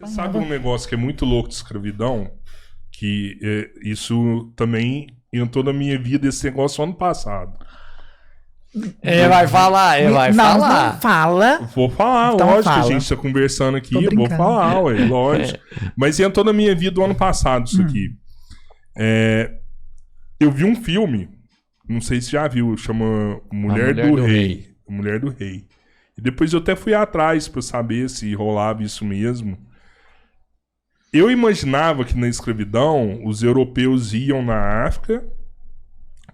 Sabe um negócio que é muito louco de escravidão? Que isso também entrou na minha vida, esse negócio ano passado. Ele vai falar, falar. Não fala. Vou falar, Então lógico, fala. a gente tá conversando aqui, Tô vou brincando. falar, ué, lógico. Mas entrou na minha vida o ano passado isso aqui. Eu vi um filme, não sei se já viu, chama Mulher do Rei. Mulher do Rei. E depois eu até fui atrás pra saber se rolava isso mesmo. Eu imaginava que na escravidão os europeus iam na África,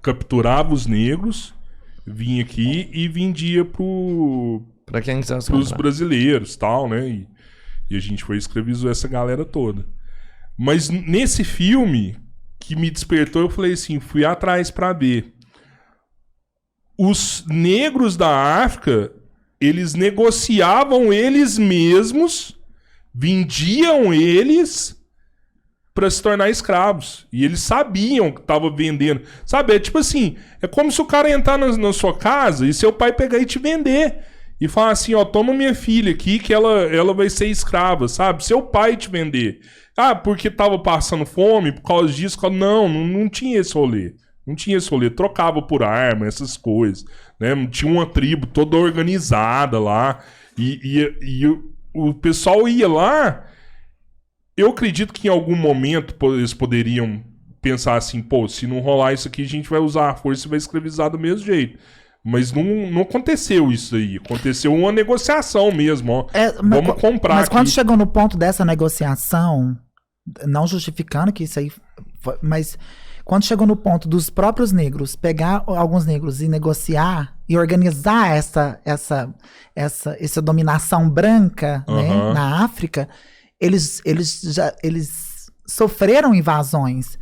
capturavam os negros, vinha aqui e vendia Pra quem quiser pros brasileiros, tal, né? E a gente foi escravizou essa galera toda. Mas nesse filme que me despertou, eu falei assim, fui atrás pra ver. Os negros da África, eles negociavam eles mesmos, vendiam eles pra se tornar escravos. E eles sabiam que tava vendendo. Sabe, é tipo assim, é como se o cara entrar na sua casa e seu pai pegar e te vender. E falar assim, ó, toma minha filha aqui que ela vai ser escrava, sabe? Seu pai te vender. Ah, porque tava passando fome, por causa disso. Não tinha esse rolê. Não tinha esse rolê. Trocava por arma, essas coisas. Né? Tinha uma tribo toda organizada lá. E o pessoal ia lá. Eu acredito que em algum momento eles poderiam pensar assim, pô, se não rolar isso aqui, a gente vai usar a força e vai escravizar do mesmo jeito. Mas não aconteceu isso aí. Aconteceu uma negociação mesmo, ó. Vamos comprar Mas quando aqui. chegou no ponto dessa negociação, não justificando que isso aí... Mas quando chegou no ponto dos próprios negros pegar alguns negros e negociar e organizar essa dominação branca, né, na África, eles sofreram invasões.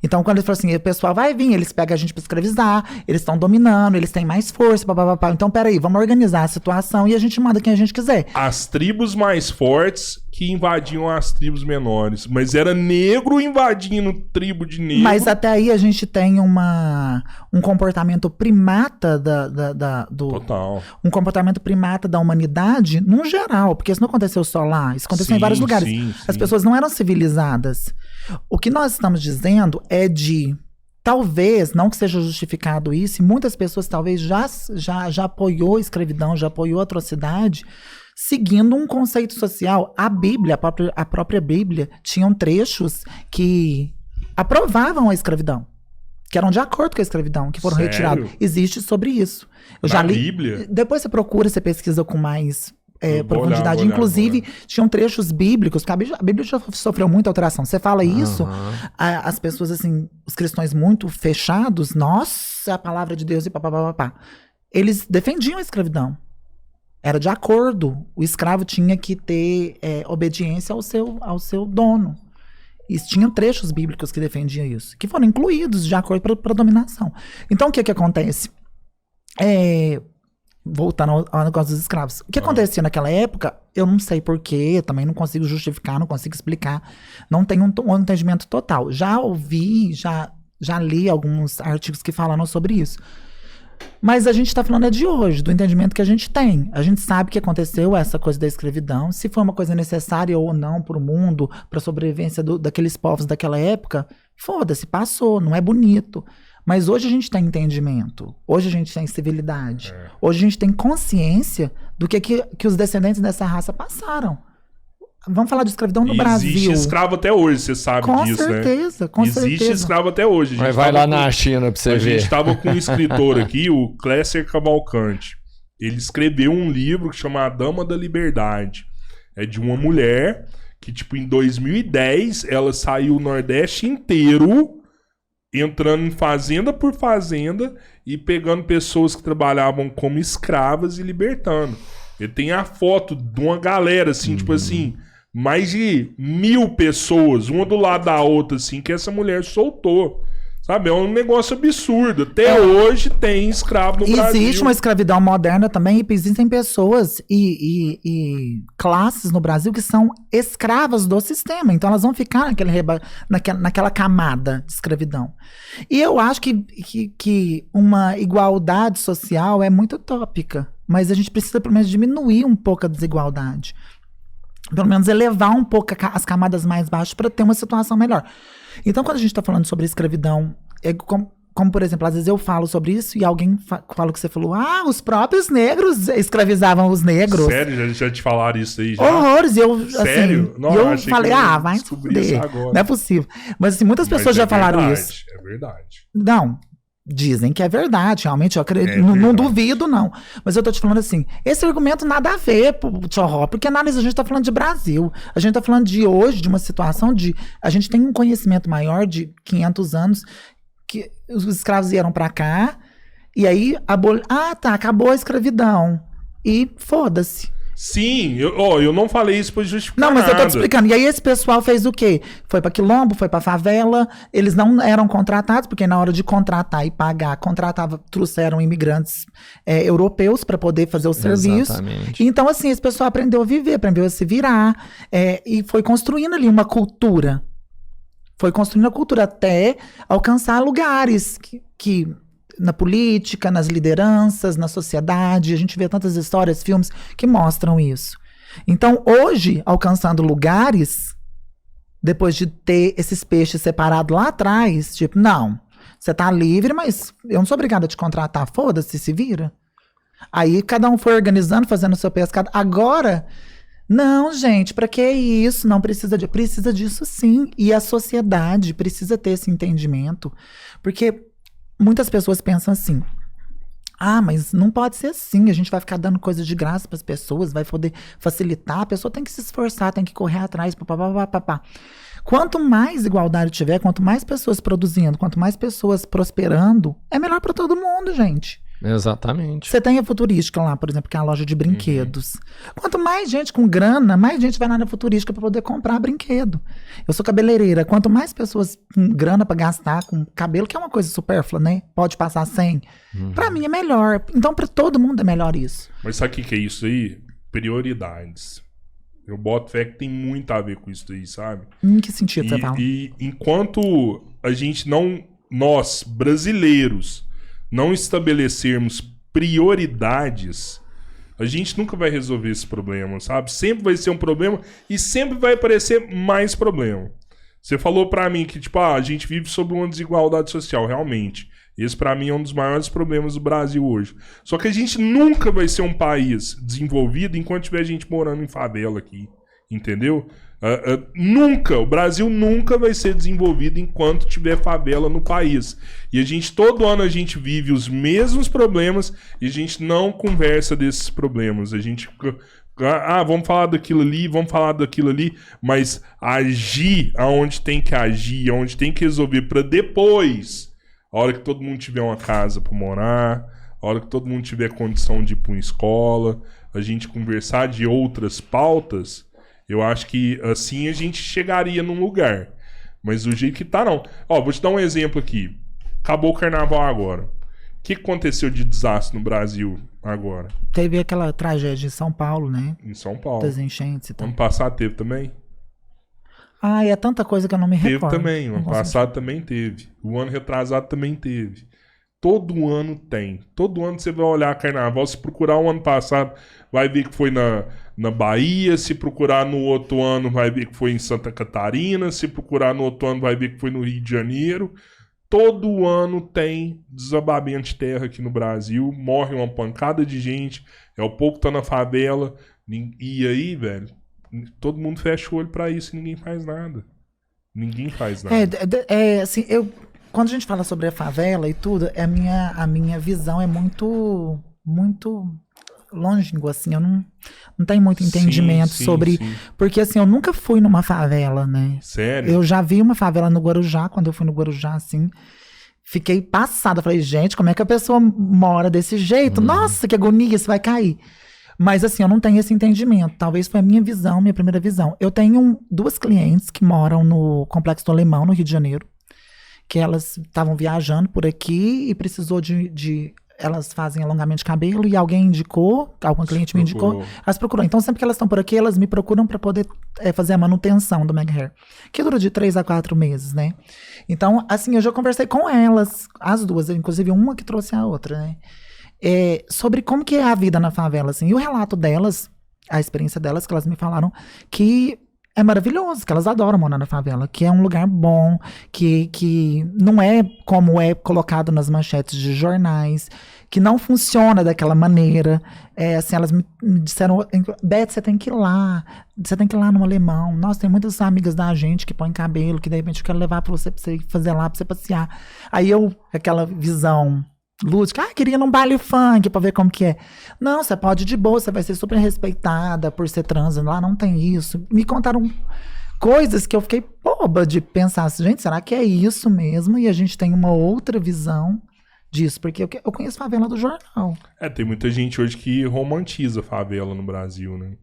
Então, quando eles falam assim, o pessoal vai vir, eles pegam a gente pra escravizar, eles estão dominando, eles têm mais força, papapá. Então, peraí, vamos organizar a situação e a gente manda quem a gente quiser. As tribos mais fortes que invadiam as tribos menores. Mas era negro invadindo tribo de negro. Mas até aí a gente tem um comportamento primata Total. um comportamento primata da humanidade, num geral, porque isso não aconteceu só lá, isso aconteceu em vários lugares. Sim. As pessoas não eram civilizadas. O que nós estamos dizendo é talvez, não que seja justificado isso, e muitas pessoas talvez já apoiou a escravidão, já apoiou a atrocidade, seguindo um conceito social. A Bíblia, a própria Bíblia, tinham trechos que aprovavam a escravidão, que eram de acordo com a escravidão, que foram Sério? retirados. Existe sobre isso. Eu já li. Bíblia? Depois você procura, você pesquisa com mais profundidade. vou olhar Inclusive, agora. tinham trechos bíblicos, porque a Bíblia já sofreu muita alteração. Você fala isso, as pessoas, assim, os cristãos muito fechados, nossa, a palavra de Deus e papapá. Eles defendiam a escravidão. Era de acordo. O escravo tinha que ter obediência ao seu dono. E tinham trechos bíblicos que defendiam isso, que foram incluídos de acordo para a dominação. Então, o que acontece? Voltando ao negócio dos escravos. O que acontecia naquela época, eu não sei porquê, também não consigo justificar, não consigo explicar. Não tenho um entendimento total. Já ouvi, já li alguns artigos que falaram sobre isso. Mas a gente está falando de hoje, do entendimento que a gente tem. A gente sabe que aconteceu essa coisa da escravidão. Se foi uma coisa necessária ou não para o mundo, para a sobrevivência daqueles povos daquela época, foda-se, passou, não é bonito. Mas hoje a gente tem entendimento, hoje a gente tem civilidade, hoje a gente tem consciência do que os descendentes dessa raça passaram. Vamos falar de escravidão no Brasil. Existe escravo até hoje, você sabe disso, né? Com Existe certeza. escravo até hoje. Mas vai lá na China pra você ver. A gente tava com um escritor aqui, o Clécer Cavalcante. Ele escreveu um livro que chama A Dama da Liberdade. É de uma mulher que, tipo, em 2010, ela saiu o Nordeste inteiro, entrando em fazenda por fazenda e pegando pessoas que trabalhavam como escravas e libertando. Ele tem a foto de uma galera, assim, tipo assim, mais de 1.000 pessoas, uma do lado da outra, assim, que essa mulher soltou. Sabe? É um negócio absurdo. Até hoje tem escravo no Brasil. Existe uma escravidão moderna também, e existem pessoas e classes no Brasil que são escravas do sistema. Então elas vão ficar naquela camada de escravidão. E eu acho que uma igualdade social é muito utópica. Mas a gente precisa, pelo menos, diminuir um pouco a desigualdade. pelo menos elevar um pouco as camadas mais baixas para ter uma situação melhor. Então, quando a gente está falando sobre escravidão, é como, por exemplo, às vezes eu falo sobre isso e alguém fala o que você falou, os próprios negros escravizavam os negros. Sério? Já te falaram isso aí? Já? Horrores. Sério? Assim, eu falei, vai se fuder. Não é possível. Mas assim, muitas pessoas já falaram isso. É verdade. Não. Dizem que é verdade, realmente, eu acredito, não duvido, não. Mas eu tô te falando assim, esse argumento nada a ver, Tchorró, porque análise a gente tá falando de Brasil. A gente tá falando de hoje, de uma situação de... A gente tem um conhecimento maior de 500 anos que os escravos vieram pra cá, e aí acabou a escravidão. E foda-se. Sim, eu não falei isso pra justificar Não, mas nada. eu tô te explicando. E aí esse pessoal fez o quê? Foi pra quilombo, foi pra favela. Eles não eram contratados, porque na hora de contratar e pagar, trouxeram imigrantes europeus pra poder fazer o serviço. Exatamente. Então, assim, esse pessoal aprendeu a viver, aprendeu a se virar. E foi construindo ali uma cultura. Foi construindo a cultura até alcançar lugares que na política, nas lideranças, na sociedade. A gente vê tantas histórias, filmes que mostram isso. Então, hoje, alcançando lugares, depois de ter esses peixes separados lá atrás, tipo, não, você tá livre, mas eu não sou obrigada a te contratar, foda-se, se vira. Aí cada um foi organizando, fazendo o seu pescado. Agora, não, gente, pra que isso? Não precisa disso sim. E a sociedade precisa ter esse entendimento. Porque muitas pessoas pensam assim, mas não pode ser assim, a gente vai ficar dando coisa de graça para as pessoas, vai poder facilitar, a pessoa tem que se esforçar, tem que correr atrás, papapá. Quanto mais igualdade tiver, quanto mais pessoas produzindo, quanto mais pessoas prosperando, é melhor para todo mundo, gente. Exatamente. Você tem a Futurística lá, por exemplo, que é a loja de brinquedos. Quanto mais gente com grana, mais gente vai lá na Futurística para poder comprar brinquedo. Eu sou cabeleireira. Quanto mais pessoas com grana para gastar com cabelo, que é uma coisa supérflua, né? Pode passar 100. Para mim é melhor. Então, para todo mundo é melhor isso. Mas sabe o que é isso aí? Prioridades. Eu boto fé que tem muito a ver com isso aí, sabe? Em que sentido você fala? E enquanto a gente nós, brasileiros, não estabelecermos prioridades, a gente nunca vai resolver esse problema, sabe? Sempre vai ser um problema e sempre vai aparecer mais problema. Você falou pra mim que, tipo, a gente vive sob uma desigualdade social, realmente. Esse pra mim é um dos maiores problemas do Brasil hoje. Só que a gente nunca vai ser um país desenvolvido enquanto tiver gente morando em favela aqui, entendeu? O Brasil nunca vai ser desenvolvido enquanto tiver favela no país. E todo ano a gente vive os mesmos problemas e a gente não conversa desses problemas. A gente fica, vamos falar daquilo ali, mas agir aonde tem que agir, aonde tem que resolver para depois, a hora que todo mundo tiver uma casa para morar, a hora que todo mundo tiver condição de ir para uma escola, a gente conversar de outras pautas. Eu acho que assim a gente chegaria num lugar. Mas do jeito que tá, não. Vou te dar um exemplo aqui. Acabou o carnaval agora. O que aconteceu de desastre no Brasil agora? Teve aquela tragédia em São Paulo, né? Em São Paulo. Das enchentes e tal. Ano passado teve também? É tanta coisa que eu não me recordo. Teve também. O ano passado também teve. O ano retrasado também teve. Todo ano tem. Todo ano você vai olhar carnaval. Se procurar o ano passado, vai ver que foi na Bahia. Se procurar no outro ano, vai ver que foi em Santa Catarina. Se procurar no outro ano, vai ver que foi no Rio de Janeiro. Todo ano tem desabamento de terra aqui no Brasil. Morre uma pancada de gente. É o povo que tá na favela. E aí, velho, todo mundo fecha o olho pra isso e ninguém faz nada. Ninguém faz nada. Assim, quando a gente fala sobre a favela e tudo, a minha visão é muito longínqua, assim, eu não tenho muito entendimento sobre... Sim. Porque, assim, eu nunca fui numa favela, né? Sério? Eu já vi uma favela no Guarujá, quando eu fui no Guarujá, assim, fiquei passada. Falei, gente, como é que a pessoa mora desse jeito? Nossa, que agonia, isso vai cair. Mas, assim, eu não tenho esse entendimento. Talvez foi a minha visão, minha primeira visão. Eu tenho 2 clientes que moram no Complexo do Alemão, no Rio de Janeiro, que elas estavam viajando por aqui e precisou elas fazem alongamento de cabelo e alguém indicou, algum cliente me indicou, elas procuram. Então, sempre que elas estão por aqui, elas me procuram para poder fazer a manutenção do Mega Hair, que dura de 3 a 4 meses, né? Então, assim, eu já conversei com elas, as 2, inclusive uma que trouxe a outra, né? Sobre como que é a vida na favela, assim. E o relato delas a experiência delas, que elas me falaram que é maravilhoso, que elas adoram morar na favela, que é um lugar bom, que não é como é colocado nas manchetes de jornais, que não funciona daquela maneira. Assim, elas me disseram, Beth, você tem que ir lá no Alemão. Nossa, tem muitas amigas da gente que põem cabelo, que de repente eu quero levar pra você fazer lá, pra você passear. Aí eu, aquela visão lúdica, queria ir num baile funk pra ver como que é. Não, você pode ir de boa, você vai ser super respeitada por ser trans, lá não tem isso. Me contaram coisas que eu fiquei boba de pensar assim, gente, será que é isso mesmo? E a gente tem uma outra visão disso, porque eu conheço favela do jornal. Tem muita gente hoje que romantiza a favela no Brasil, né?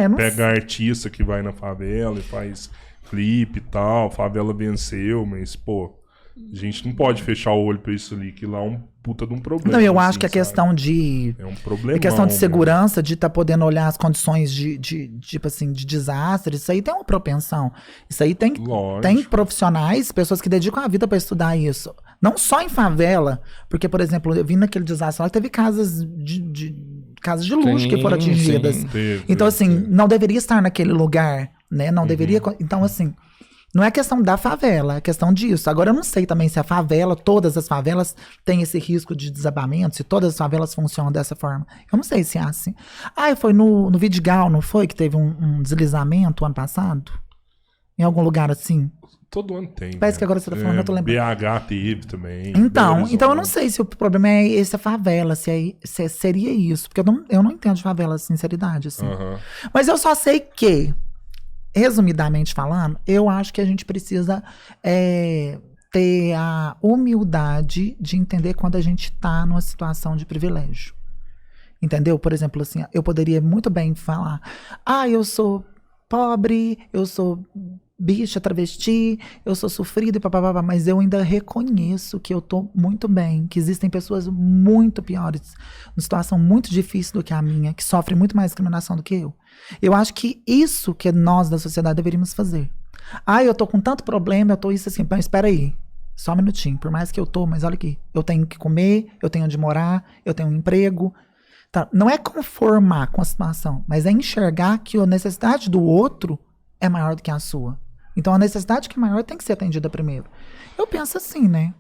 Não Pega artista que vai na favela e faz clipe e tal, favela venceu, mas, pô, a gente não pode fechar o olho pra isso ali, que lá é um puta de um problema. Não, eu assim, acho que a questão de... É um problema. A questão de segurança, de estar podendo olhar as condições tipo assim, de desastre, isso aí tem uma propensão. Isso aí tem profissionais, pessoas que dedicam a vida para estudar isso. Não só em favela, porque, por exemplo, eu vi naquele desastre lá que teve casas de luxo que foram atingidas. Então, assim, não deveria estar naquele lugar, né? Não deveria... Então, assim... Não é questão da favela, é questão disso. Agora, eu não sei também se a favela, todas as favelas têm esse risco de desabamento, se todas as favelas funcionam dessa forma. Eu não sei se é assim. Foi no Vidigal, não foi? Que teve um deslizamento ano passado? Em algum lugar assim? Todo ano tem. Parece que agora você tá falando, eu tô lembrando. BH teve também. Então eu não sei se o problema é essa favela, se seria isso. Porque eu não entendo de favela, sinceridade, assim. Mas eu só sei que... Resumidamente falando, eu acho que a gente precisa ter a humildade de entender quando a gente está numa situação de privilégio. Entendeu? Por exemplo, assim, eu poderia muito bem falar: eu sou pobre, eu sou bicha, travesti, eu sou sofrida e papapá, mas eu ainda reconheço que eu tô muito bem, que existem pessoas muito piores, numa situação muito difícil do que a minha, que sofrem muito mais discriminação do que eu. Eu acho que isso que nós da sociedade deveríamos fazer. Eu tô com tanto problema, eu tô isso assim, espera aí, só um minutinho, por mais que eu tô, mas olha aqui, eu tenho que comer, eu tenho onde morar, eu tenho um emprego. Tá? Não é conformar com a situação, mas é enxergar que a necessidade do outro é maior do que a sua. Então a necessidade que é maior tem que ser atendida primeiro. Eu penso assim, né?